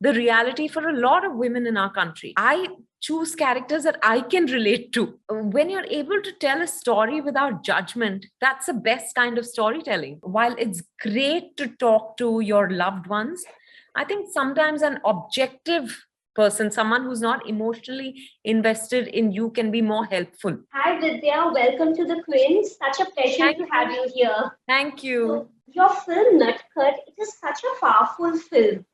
the reality for a lot of women in our country. I choose characters that I can relate to. When you're able to tell a story without judgment, that's the best kind of storytelling. While it's great to talk to your loved ones, I think sometimes an objective person, someone who's not emotionally invested in you, can be more helpful. Hi Vidya, welcome to the Quint. Such a pleasure Thank to have you. you here. Thank you. So, your film Natkhat, it is such a powerful film.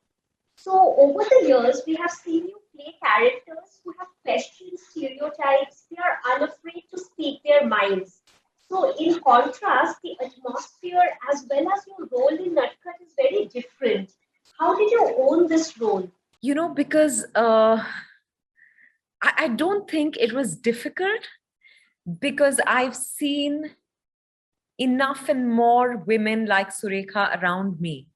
So over the years, we have seen you play characters who have questioned stereotypes. They are unafraid to speak their minds. So in contrast, the atmosphere as well as your role in Natkhat is very different. How did you own this role? Because I don't think it was difficult, because I've seen enough and more women like Surekha around me.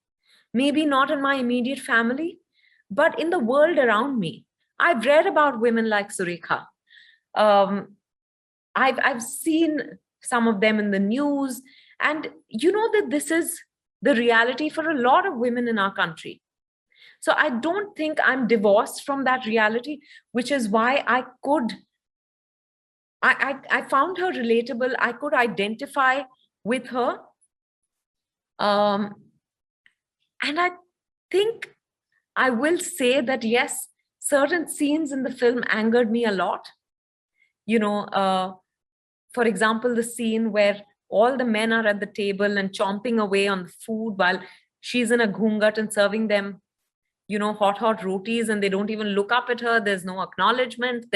Maybe not in my immediate family, but in the world around me. I've read about women like Surekha. Um, I've seen some of them in the news, and you know that this is the reality for a lot of women in our country. So I don't think I'm divorced from that reality, which is why I found her relatable. I could identify with her. Um, and I think I will say that, yes, certain scenes in the film angered me a lot. You know, for example, the scene where all the men are at the table and chomping away on the food while she's in a ghungat and serving them, hot rotis, and they don't even look up at her. There's no acknowledgement.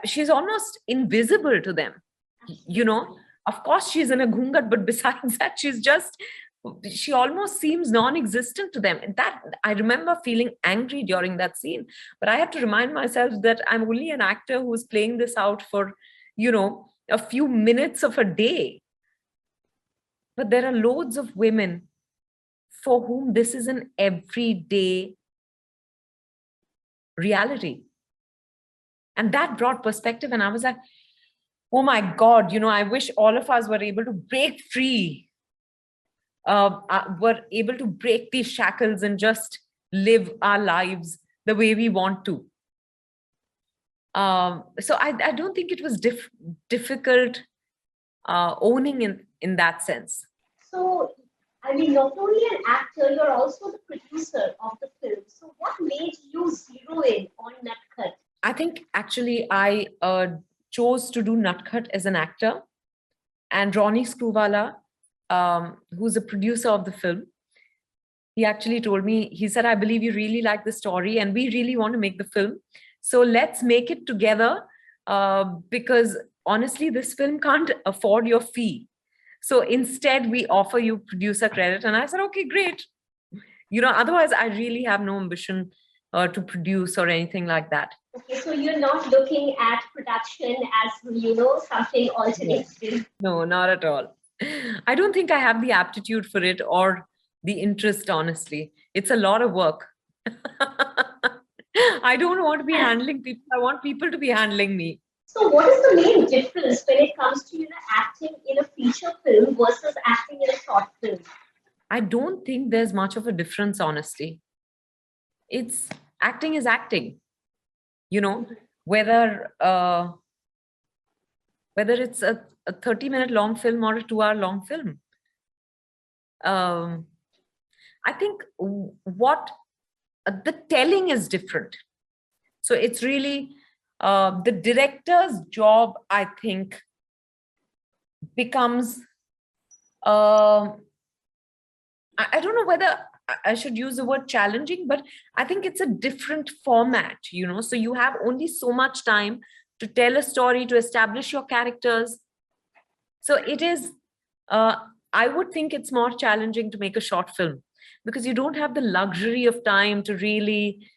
She's almost invisible to them. You know, of course she's in a ghungat, but besides that, she almost seems non-existent to them. And that, I remember feeling angry during that scene, but I had to remind myself that I'm only an actor who's playing this out for, a few minutes of a day. But there are loads of women for whom this is an everyday reality. And that brought perspective. And I was like, oh my God, I wish all of us were able to break free, were able to break these shackles and just live our lives the way we want to. So I don't think it was difficult owning in that sense. So, I mean, not only an actor, you're also the producer of the film. So, what made you zero in on Natkhat? I think actually I chose to do Natkhat as an actor. And Ronnie Screwvala, who's a producer of the film, he actually told me, he said, I believe you really like the story and we really want to make the film. So let's make it together, because honestly, this film can't afford your fee. So instead, we offer you producer credit. And I said, okay, great. Otherwise, I really have no ambition to produce or anything like that. Okay, so you're not looking at production as, something alternative. No, not at all. I don't think I have the aptitude for it or the interest, honestly. It's a lot of work. I don't want to be handling people. I want people to be handling me. So what is the main difference when it comes to, acting in a feature film versus acting in a short film? I don't think there's much of a difference, honestly. It's acting is acting. Whether it's a 30-minute long film or a 2-hour long film. I think what the telling is different. So it's really the director's job, I think, becomes, I don't know whether I should use the word challenging, but I think it's a different format, so you have only so much time to tell a story, to establish your characters. So it is, I would think it's more challenging to make a short film because you don't have the luxury of time to really,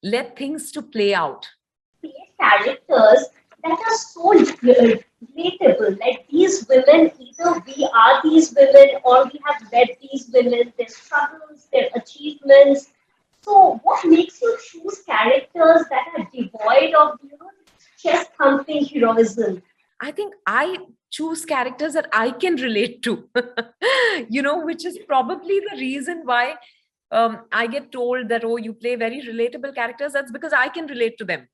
let things to play out. Create characters that are so relatable. Like these women, either we are these women or we have read these women, their struggles, their achievements. So, what makes you choose characters that are devoid of, chest thumping heroism? I think I choose characters that I can relate to, which is probably the reason why I get told that, oh, you play very relatable characters. That's because I can relate to them.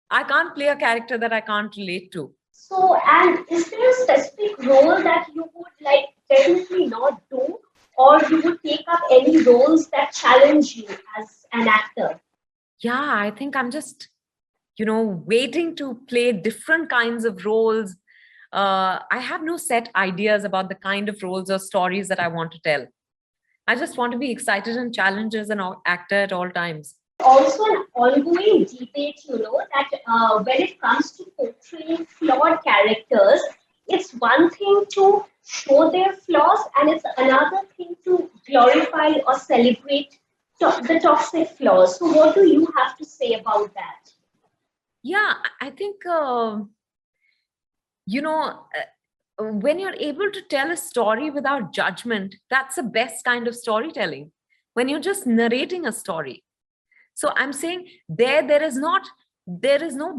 I can't play a character that I can't relate to. So, and is there a specific role that you would like definitely not do, or you would take up any roles that challenge you as an actor? Yeah, I think I'm just, waiting to play different kinds of roles. I have no set ideas about the kind of roles or stories that I want to tell. I just want to be excited and challenged as an actor at all times. Also, an ongoing debate, that when it comes to portraying flawed characters, it's one thing to show their flaws, and it's another thing to glorify or celebrate the toxic flaws. So, what do you have to say about that? Yeah, I think, when you're able to tell a story without judgment, that's the best kind of storytelling. When you're just narrating a story. So I'm saying there is no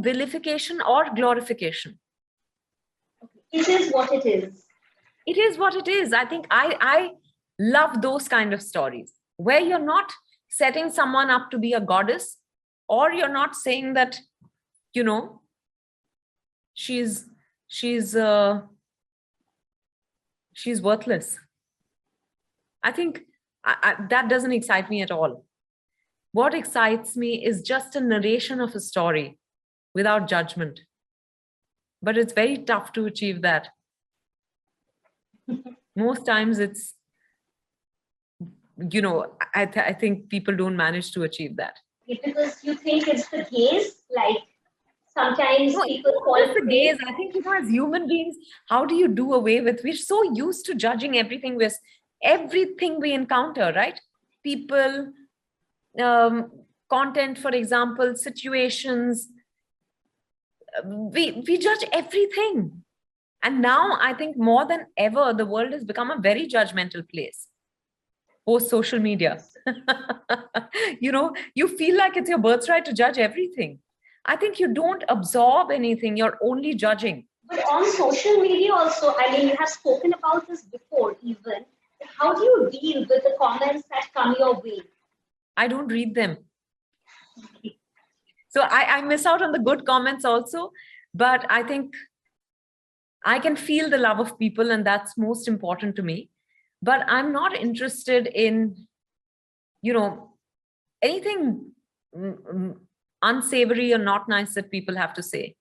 vilification or glorification. It is what it is. It is what it is. I think I love those kind of stories where you're not setting someone up to be a goddess, or you're not saying that, she's she's worthless. I think that doesn't excite me at all. What excites me is just a narration of a story without judgment. But it's very tough to achieve that. Most times it's, I think people don't manage to achieve that. Because you think it's the gaze, like sometimes No, people it's fall not just the prey. gaze. I think, as human beings, how do you do away with? We're so used to judging everything we encounter, right? People, content, for example, situations. We judge everything. And now I think more than ever, the world has become a very judgmental place post social media. You feel like it's your birthright to judge everything. I think you don't absorb anything, you're only judging. But on social media also, I mean, you have spoken about this before even. How do you deal with the comments that come your way? I don't read them. So I miss out on the good comments also. But I think I can feel the love of people, and that's most important to me. But I'm not interested in, anything unsavory or not nice that people have to say.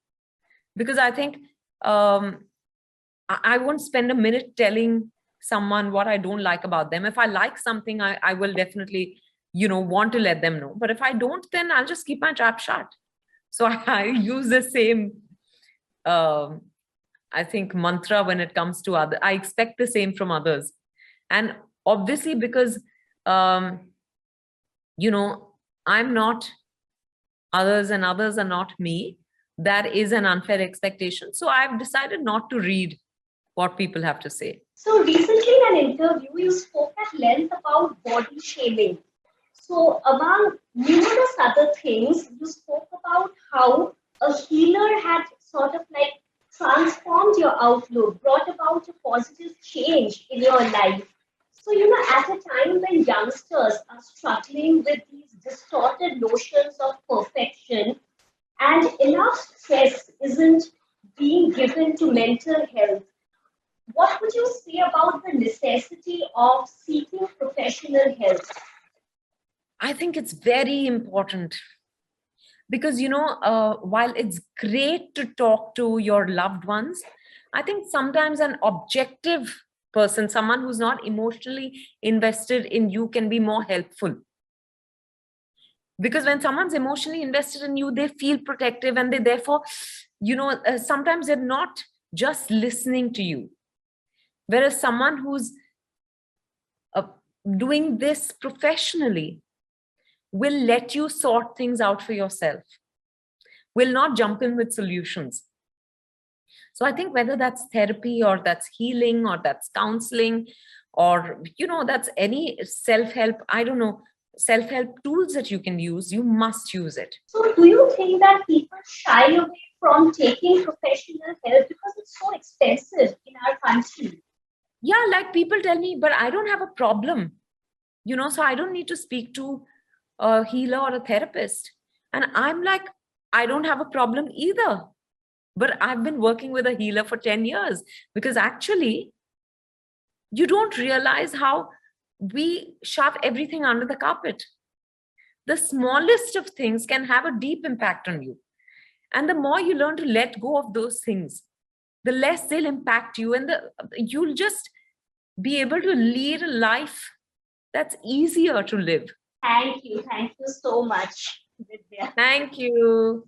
Because I think I won't spend a minute telling someone what I don't like about them. If I like something, I will definitely, want to let them know. But if I don't, then I'll just keep my trap shut. So I use the same, I think, mantra when it comes to others. I expect the same from others. And obviously, because, I'm not others and others are not me, that is an unfair expectation. So I've decided not to read what people have to say. So recently in an interview, you spoke at length about body shaming. So among numerous other things, you spoke about how a healer had sort of like transformed your outlook, brought about a positive change in your life. So, at a time when youngsters are struggling with these distorted notions of perfection and enough stress isn't being given to mental health, what would you say about the necessity of seeking professional help? I think it's very important because, while it's great to talk to your loved ones, I think sometimes an objective person, someone who's not emotionally invested in you, can be more helpful. Because when someone's emotionally invested in you, they feel protective, and they therefore, sometimes they're not just listening to you. Whereas someone who's doing this professionally will let you sort things out for yourself, will not jump in with solutions. So I think whether that's therapy or that's healing or that's counseling or, that's any self-help, I don't know, self-help tools that you can use, you must use it. So, do you think that people shy away from taking professional help because it's so expensive in our country? Yeah, like people tell me, but I don't have a problem. So I don't need to speak to a healer or a therapist. And I'm like, I don't have a problem either. But I've been working with a healer for 10 years because actually, you don't realize how we shove everything under the carpet. The smallest of things can have a deep impact on you. And the more you learn to let go of those things, the less they'll impact you, and you'll just be able to lead a life that's easier to live. Thank you so much, Vidya. Thank you.